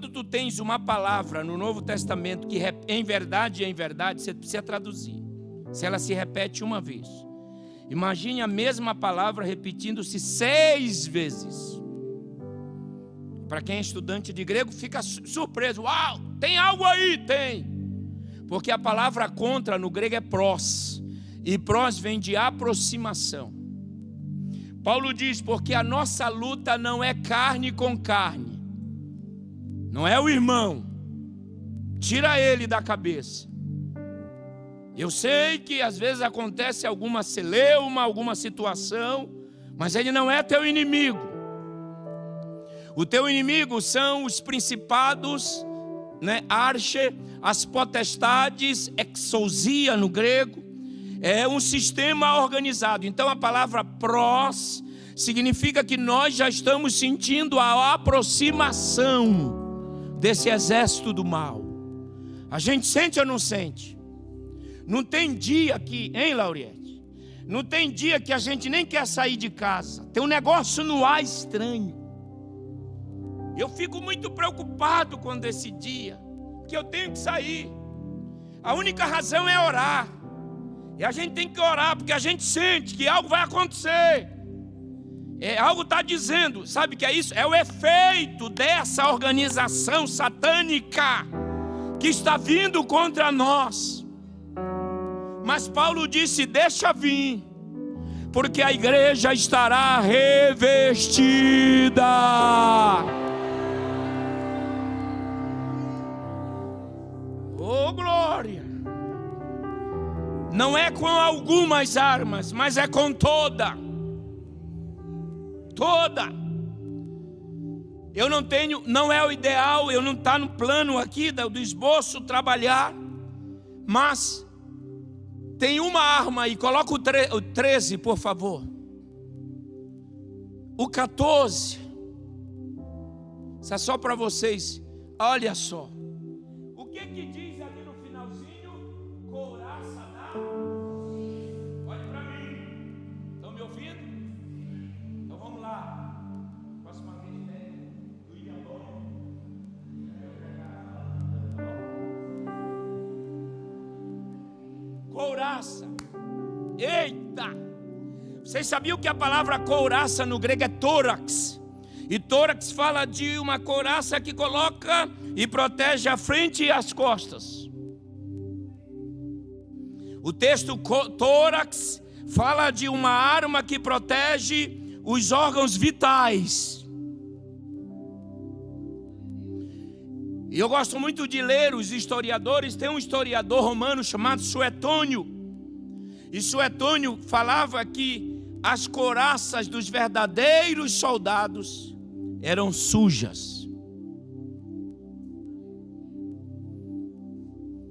tu tens uma palavra no Novo Testamento que em verdade, você precisa traduzir. Se ela se repete uma vez, imagine a mesma palavra repetindo-se 6 vezes. Para quem é estudante de grego fica surpreso. Uau, tem algo aí? Tem. Porque a palavra contra no grego é prós. E prós vem de aproximação. Paulo diz: porque a nossa luta não é carne com carne. Não é o irmão. Tira ele da cabeça. Eu sei que às vezes acontece alguma celeuma, alguma situação, mas ele não é teu inimigo. O teu inimigo são os principados, arche, as potestades, exousia no grego. É um sistema organizado. Então a palavra prós significa que nós já estamos sentindo a aproximação desse exército do mal. A gente sente ou não sente? Não tem dia que, hein, Lauriette? Não tem dia que a gente nem quer sair de casa. Tem um negócio no ar estranho. Eu fico muito preocupado quando esse dia, que eu tenho que sair. A única razão é orar. E a gente tem que orar, porque a gente sente que algo vai acontecer. Algo está dizendo, sabe o que é isso? É o efeito dessa organização satânica que está vindo contra nós. Mas Paulo disse: deixa vir, porque a igreja estará revestida. Oh, glória! Não é com algumas armas, mas é com toda. Eu não tenho, não é o ideal, eu não está no plano aqui do esboço trabalhar, mas tem uma arma aí, coloca o 13, por favor. O 14, isso é só para vocês, olha só. O que diz ali no finalzinho? Couraça da... Olha para mim, estão me ouvindo? Então vamos lá. Próxima vez, né? Do Iabó. Couraça. Eita! Vocês sabiam que a palavra couraça no grego é tórax? E tórax fala de uma couraça que coloca e protege a frente e as costas. O texto tórax fala de uma arma que protege os órgãos vitais. E eu gosto muito de ler os historiadores. Tem um historiador romano chamado Suetônio. E Suetônio falava que as couraças dos verdadeiros soldados eram sujas,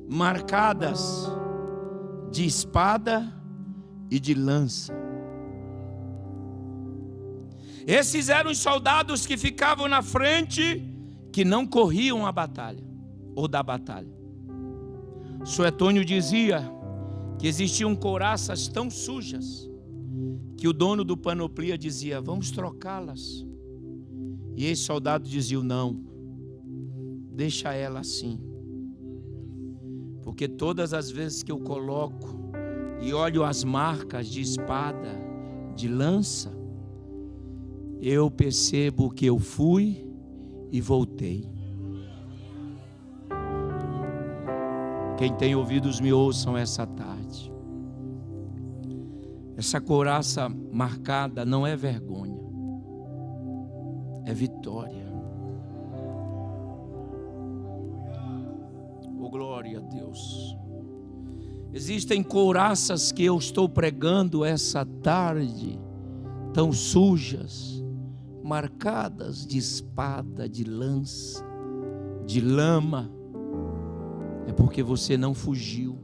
marcadas de espada e de lança. Esses eram os soldados que ficavam na frente, que não corriam a batalha, ou da batalha. Suetônio dizia que existiam couraças tão sujas, que o dono do Panoplia dizia: vamos trocá-las. E esse soldado dizia: não, deixa ela assim, porque todas as vezes que eu coloco e olho as marcas de espada, de lança, eu percebo que eu fui e voltei. Quem tem ouvidos me ouçam essa tarde. Essa couraça marcada não é vergonha, é vitória. Oh, glória a Deus. Existem couraças que eu estou pregando essa tarde, tão sujas, marcadas de espada, de lança, de lama. É porque você não fugiu,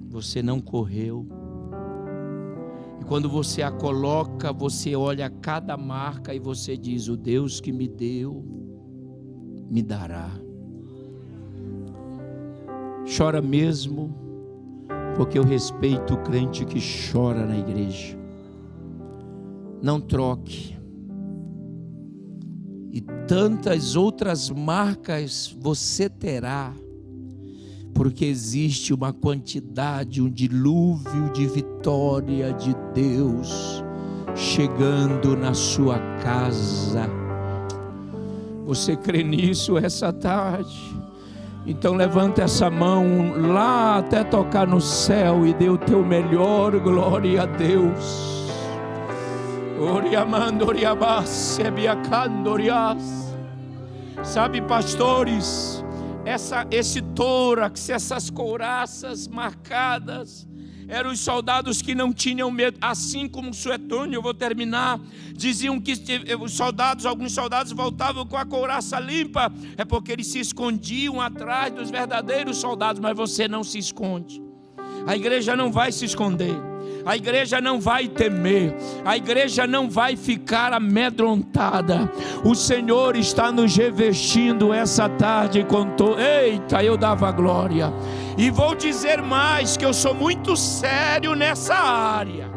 você não correu. E quando você a coloca, você olha cada marca e você diz: o Deus que me deu, me dará. Chora mesmo, porque eu respeito o crente que chora na igreja. Não troque. E tantas outras marcas você terá, porque existe uma quantidade, um dilúvio de vitória de Deus chegando na sua casa. Você crê nisso essa tarde? Então levanta essa mão lá até tocar no céu e dê o teu melhor. Glória a Deus. Sabe, pastores, esse tórax, essas couraças marcadas, eram os soldados que não tinham medo. Assim como Suetônio, eu vou terminar, diziam que alguns soldados voltavam com a couraça limpa, é porque eles se escondiam atrás dos verdadeiros soldados. Mas você não se esconde. A igreja não vai se esconder. A igreja não vai temer, a igreja não vai ficar amedrontada. O Senhor está nos revestindo essa tarde com Eita, eu dava glória. E vou dizer mais, que eu sou muito sério nessa área.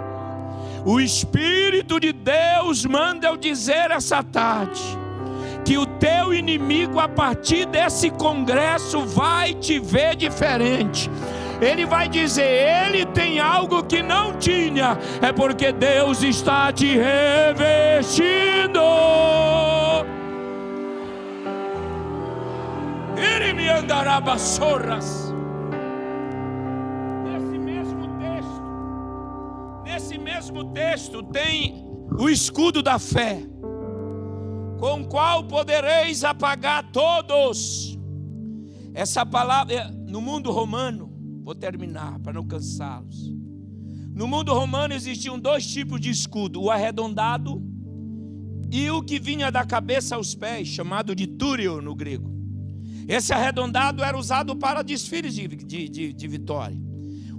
O Espírito de Deus manda eu dizer essa tarde, que o teu inimigo a partir desse congresso vai te ver diferente. Ele vai dizer: ele tem algo que não tinha. É porque Deus está te revestindo. Ele me andará vassoras. Nesse mesmo texto tem o escudo da fé, com o qual podereis apagar todos. Essa palavra no mundo romano, vou terminar para não cansá-los. No mundo romano existiam dois tipos de escudo: o arredondado e o que vinha da cabeça aos pés, chamado de túrio no grego. Esse arredondado era usado para desfiles de vitória.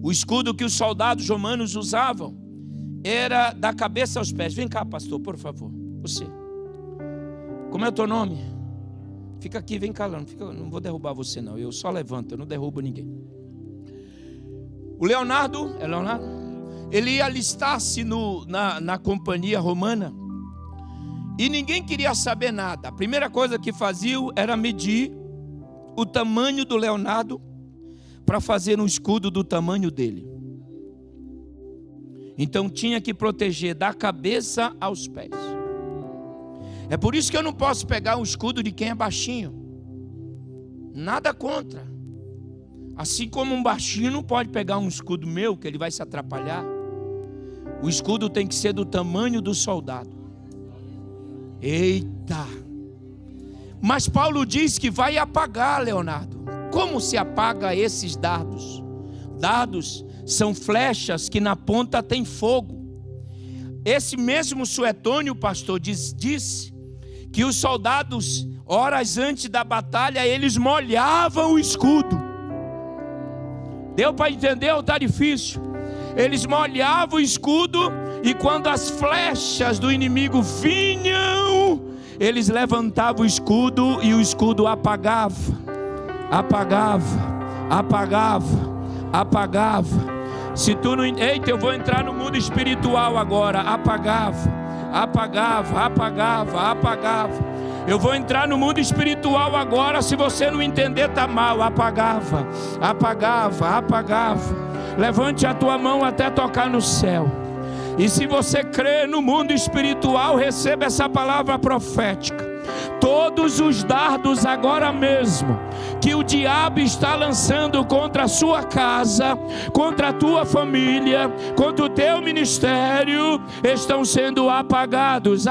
O escudo que os soldados romanos usavam era da cabeça aos pés. Vem cá, pastor, por favor. Você. Como é o teu nome? Fica aqui, vem cá, não vou derrubar você não. Eu só levanto, eu não derrubo ninguém. O Leonardo, ele ia alistar-se na companhia romana e ninguém queria saber nada. A primeira coisa que faziam era medir o tamanho do Leonardo para fazer um escudo do tamanho dele. Então tinha que proteger da cabeça aos pés. É por isso que eu não posso pegar um escudo de quem é baixinho. Nada contra. Assim como um baixinho não pode pegar um escudo meu, que ele vai se atrapalhar. O escudo tem que ser do tamanho do soldado. Eita! Mas Paulo diz que vai apagar, Leonardo. Como se apaga esses dardos? Dardos são flechas que na ponta tem fogo. Esse mesmo Suetônio, pastor, disse que os soldados, horas antes da batalha, eles molhavam o escudo. Deu para entender ou está difícil? Eles molhavam o escudo e quando as flechas do inimigo vinham, eles levantavam o escudo e o escudo apagava. Se tu não... Eita, eu vou entrar no mundo espiritual agora. Apagava. Eu vou entrar no mundo espiritual agora. Se você não entender, tá mal. Apagava. Levante a tua mão até tocar no céu. E se você crê no mundo espiritual, receba essa palavra profética. Todos os dardos agora mesmo que o diabo está lançando contra a sua casa, contra a tua família, contra o teu ministério, estão sendo apagados.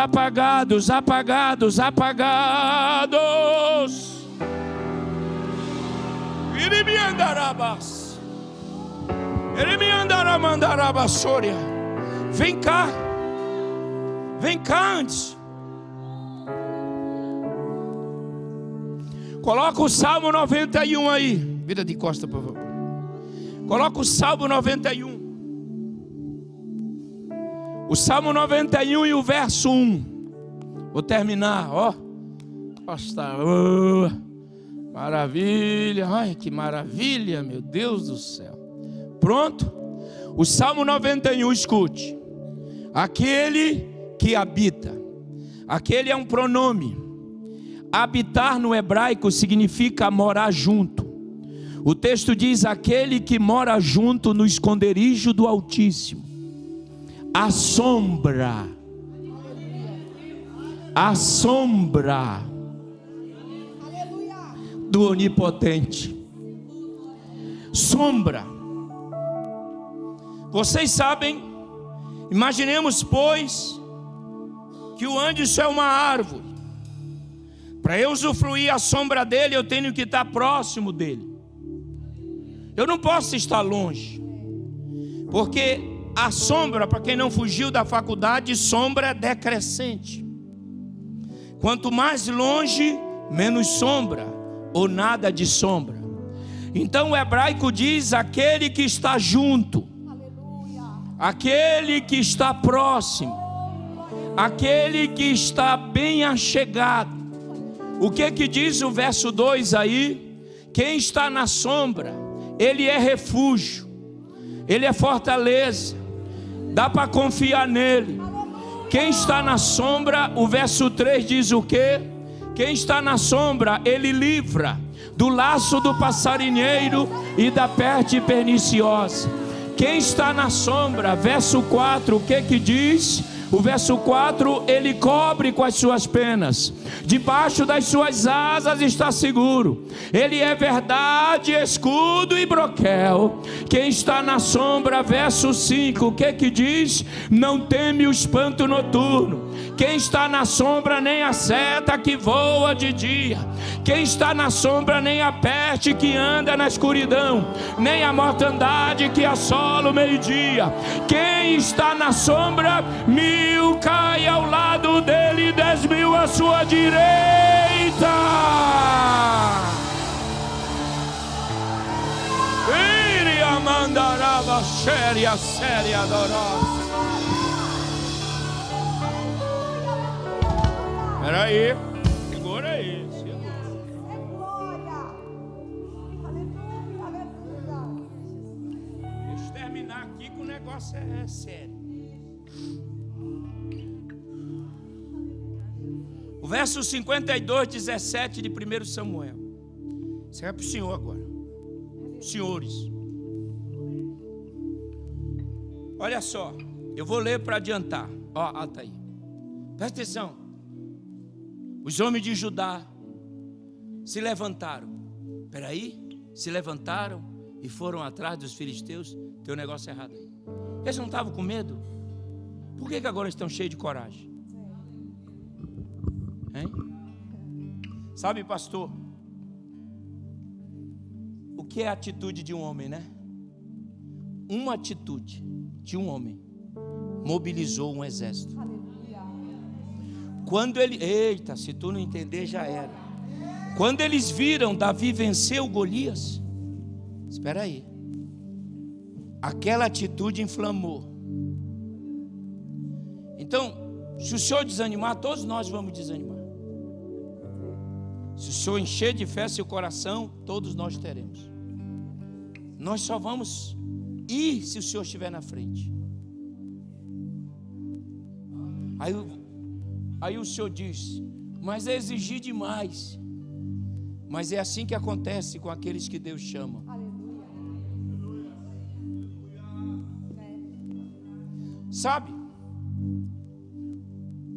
Ele me andará mandarabassoria. Vem cá antes. Coloca o Salmo 91 aí. Vira de costa, por favor. Coloca o Salmo 91. O Salmo 91 e o verso 1. Vou terminar, ó. Maravilha. Ai, que maravilha, meu Deus do céu. Pronto? O Salmo 91, escute. Aquele que habita. Aquele é um pronome. Habitar no hebraico significa morar junto. O texto diz: aquele que mora junto no esconderijo do Altíssimo, a sombra do Onipotente. Sombra. Vocês sabem, imaginemos, pois, que o anjo é uma árvore. Para eu usufruir a sombra dele, eu tenho que estar próximo dele. Eu não posso estar longe. Porque a sombra, para quem não fugiu da faculdade, sombra é decrescente. Quanto mais longe, menos sombra, ou nada de sombra. Então o hebraico diz: aquele que está junto, aquele que está próximo, aquele que está bem achegado. O que diz o verso 2 aí? Quem está na sombra, ele é refúgio, ele é fortaleza, dá para confiar nele. Quem está na sombra, o verso 3 diz o quê? Quem está na sombra, ele livra do laço do passarinheiro e da peste perniciosa. Quem está na sombra, verso 4, o que diz? O verso 4, ele cobre com as suas penas, debaixo das suas asas está seguro. Ele é verdade, escudo e broquel. Quem está na sombra, verso 5, o que diz? Não teme o espanto noturno. Quem está na sombra, nem a seta que voa de dia. Quem está na sombra, nem a peste que anda na escuridão, nem a mortandade que assola o meio-dia. Quem está na sombra, me 10.000 caem ao lado dele e 10.000 à sua direita. Iria mandarava séria adorosa. Peraí, segura aí. Deixa eu terminar aqui que o negócio é sério. O verso 52, 17 de 1 Samuel. Isso é para o senhor agora. Senhores. Olha só, eu vou ler para adiantar. Ó, tá aí. Presta atenção. Os homens de Judá se levantaram. Se levantaram e foram atrás dos filisteus. Tem um negócio errado aí. Eles não estavam com medo? Por que agora estão cheios de coragem? Hein? Sabe, pastor, o que é a atitude de um homem, né? Uma atitude de um homem mobilizou um exército. Quando ele... Eita, se tu não entender já era. Quando eles viram Davi vencer o Golias, espera aí, aquela atitude inflamou. Então, se o senhor desanimar, todos nós vamos desanimar. Se o senhor encher de fé seu coração, todos nós teremos. Nós só vamos ir se o senhor estiver na frente. Aí o senhor diz, mas é exigir demais. Mas é assim que acontece com aqueles que Deus chama. Sabe,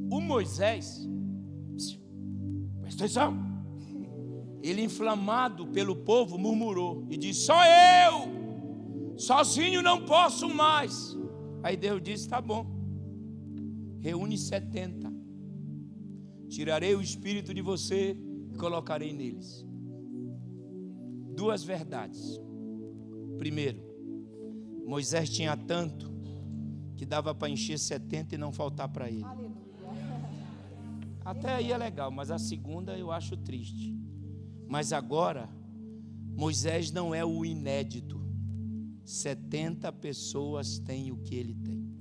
o Moisés, presta atenção, ele inflamado pelo povo murmurou e disse, só eu, sozinho não posso mais. Aí Deus disse, tá bom, reúne 70, tirarei o espírito de você e colocarei neles. Duas verdades. Primeiro, Moisés tinha tanto que dava para encher 70 e não faltar para ele. Até aí é legal, mas a segunda eu acho triste. Mas agora, Moisés não é o inédito. 70 pessoas têm o que ele tem.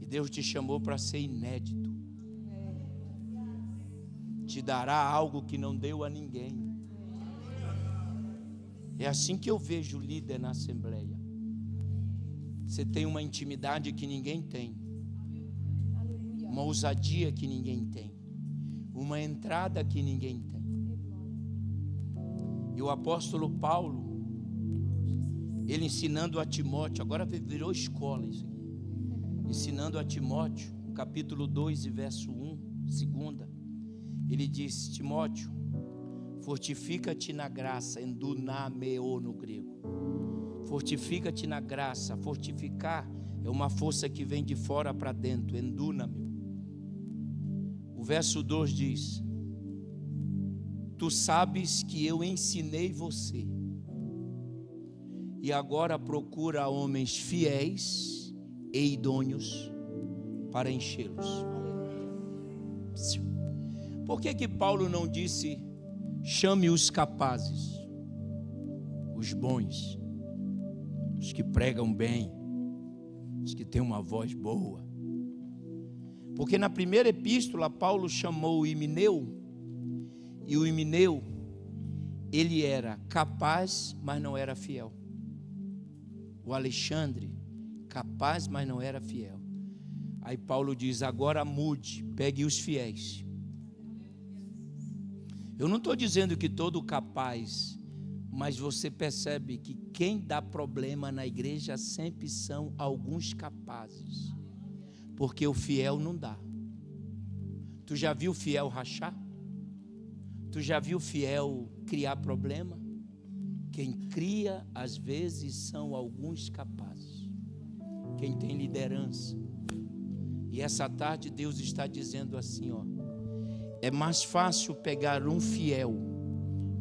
E Deus te chamou para ser inédito. Te dará algo que não deu a ninguém. É assim que eu vejo o líder na Assembleia. Você tem uma intimidade que ninguém tem, uma ousadia que ninguém tem, uma entrada que ninguém tem. E o apóstolo Paulo, ele ensinando a Timóteo, agora virou escola isso aqui, ensinando a Timóteo, no capítulo 2 e verso 1, segunda, ele diz, Timóteo, fortifica-te na graça, endunameo no grego. Fortifica-te na graça. Fortificar é uma força que vem de fora para dentro, endunameo. O verso 2 diz, tu sabes que eu ensinei você, e agora procura homens fiéis e idôneos para enchê-los. Por que Paulo não disse, chame os capazes, os bons, os que pregam bem, os que têm uma voz boa? Porque na primeira epístola Paulo chamou o Himeneu, e o Himeneu, ele era capaz, mas não era fiel. O Alexandre, capaz, mas não era fiel. Aí Paulo diz, agora mude, pegue os fiéis. Eu não estou dizendo que todo capaz, mas você percebe que quem dá problema na igreja sempre são alguns capazes, porque o fiel não dá. Tu já viu o fiel rachar? Tu já viu o fiel criar problema? Quem cria às vezes são alguns capazes, quem tem liderança. E essa tarde Deus está dizendo assim, ó, é mais fácil pegar um fiel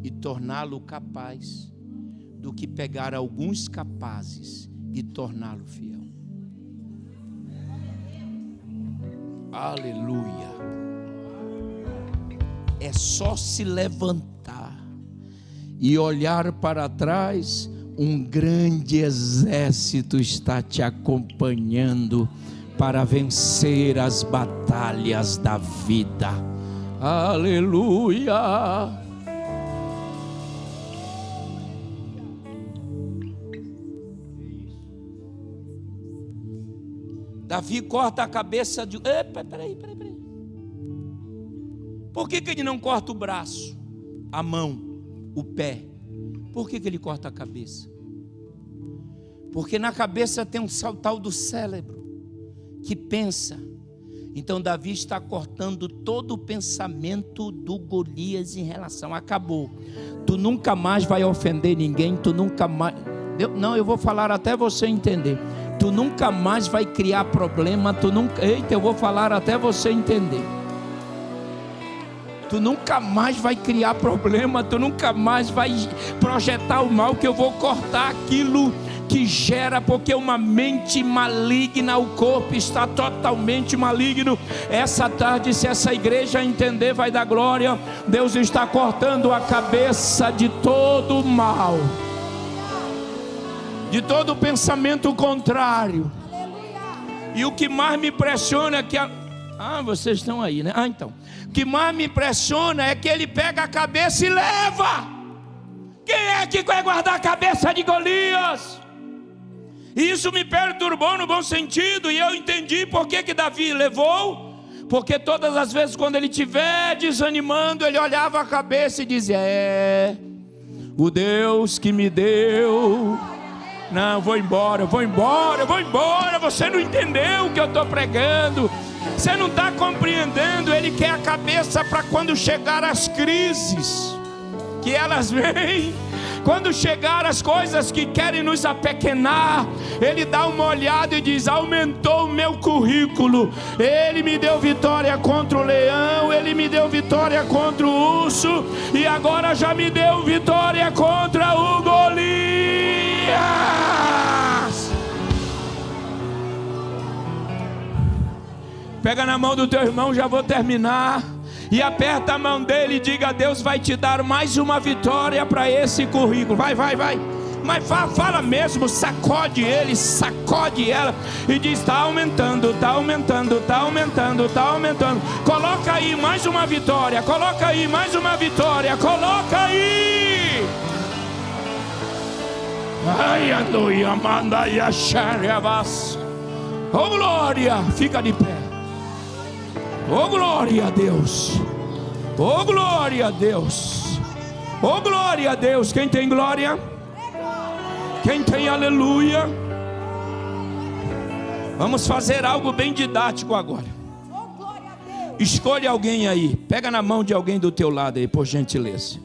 e torná-lo capaz do que pegar alguns capazes e torná-lo fiel. Aleluia. É só se levantar e olhar para trás, um grande exército está te acompanhando para vencer as batalhas da vida. Aleluia. Davi corta a cabeça de... Peraí. Por que ele não corta o braço, a mão, o pé? Por que ele corta a cabeça? Porque na cabeça tem um tal do cérebro que pensa. Então Davi está cortando todo o pensamento do Golias em relação. Acabou. Tu nunca mais vai ofender ninguém. Tu nunca mais... Não, eu vou falar até você entender. Tu nunca mais vai criar problema. Tu nunca... Eita, eu vou falar até você entender. Tu nunca mais vai criar problema. Tu nunca mais vai projetar o mal, que eu vou cortar aquilo que gera, porque uma mente maligna, o corpo está totalmente maligno. Essa tarde, se essa igreja entender, vai dar glória. Deus está cortando a cabeça de todo o mal, de todo pensamento contrário. E o que mais me impressiona é que vocês estão aí, né? Então, o que mais me impressiona é que ele pega a cabeça e leva. Quem é que vai guardar a cabeça de Golias? Isso me perturbou no bom sentido, e eu entendi por que Davi levou. Porque todas as vezes quando ele estiver desanimando, ele olhava a cabeça e dizia: o Deus que me deu... Não, vou embora. Você não entendeu o que eu estou pregando. Você não está compreendendo. Ele quer a cabeça para quando chegar as crises, que elas vêm. Quando chegar as coisas que querem nos apequenar, ele dá uma olhada e diz: aumentou o meu currículo. Ele me deu vitória contra o leão, ele me deu vitória contra o urso, e agora já me deu vitória contra o Golias. Pega na mão do teu irmão, já vou terminar, e aperta a mão dele e diga: Deus vai te dar mais uma vitória para esse currículo. Vai. Mas fala mesmo, sacode ele, sacode ela, e diz: está aumentando. Coloca aí mais uma vitória, coloca aí. Ai, aleluia, manda e acharevas. Oh glória, fica de pé. Oh glória a Deus. Oh glória a Deus. Oh glória a Deus. Quem tem glória? Quem tem aleluia? Vamos fazer algo bem didático agora. Escolhe alguém aí. Pega na mão de alguém do teu lado aí, por gentileza.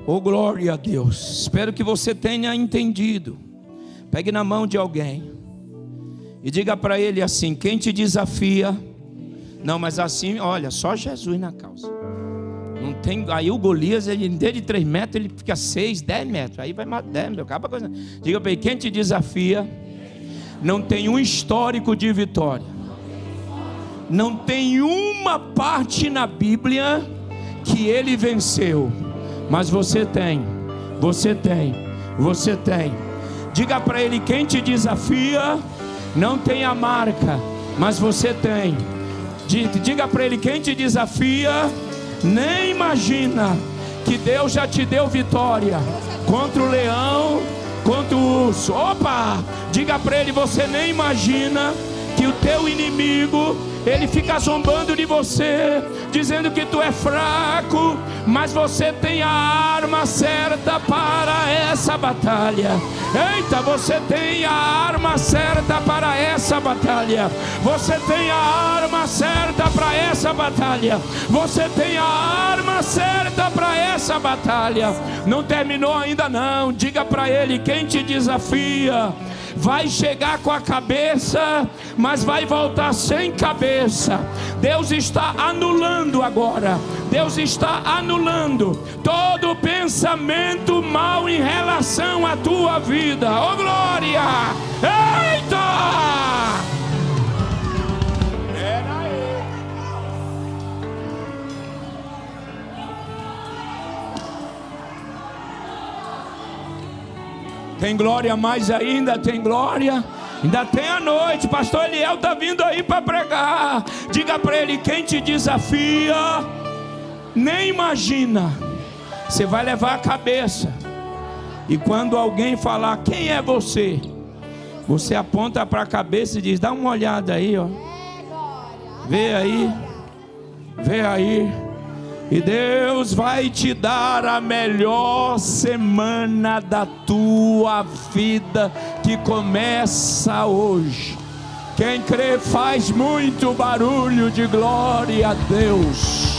Oh glória a Deus. Espero que você tenha entendido. Pegue na mão de alguém e diga para ele assim: quem te desafia? Não, mas assim, olha, só Jesus na causa. Não tem, aí o Golias, ele desde 3 metros, ele fica 6, 10 metros. Aí vai mais 10, acaba a coisa. Diga para ele: quem te desafia não tem um histórico de vitória. Não tem uma parte na Bíblia que ele venceu. Mas você tem. Diga para ele: quem te desafia não tem a marca, mas você tem. Diga para ele: quem te desafia nem imagina que Deus já te deu vitória contra o leão, contra o urso. Opa! Diga para ele: você nem imagina que o teu inimigo, ele fica zombando de você, dizendo que tu é fraco, mas você tem a arma certa para essa batalha. Eita, você tem a arma certa para essa batalha. Você tem a arma certa para essa batalha. Você tem a arma certa para essa batalha. Não terminou ainda não. Diga para ele: quem te desafia vai chegar com a cabeça, mas vai voltar sem cabeça. Deus está anulando agora. Deus está anulando todo pensamento mal em relação à tua vida. Oh glória! Eita! Era ele. Tem glória mais ainda? Tem glória? Ainda tem a noite. Pastor Eliel está vindo aí para pregar. Diga para ele: quem te desafia, nem imagina. Você vai levar a cabeça. E quando alguém falar: quem é você? Você aponta para a cabeça e diz: dá uma olhada aí, ó. Vê aí. Vê aí. E Deus vai te dar a melhor semana da tua vida, que começa hoje. Quem crê faz muito barulho de glória a Deus.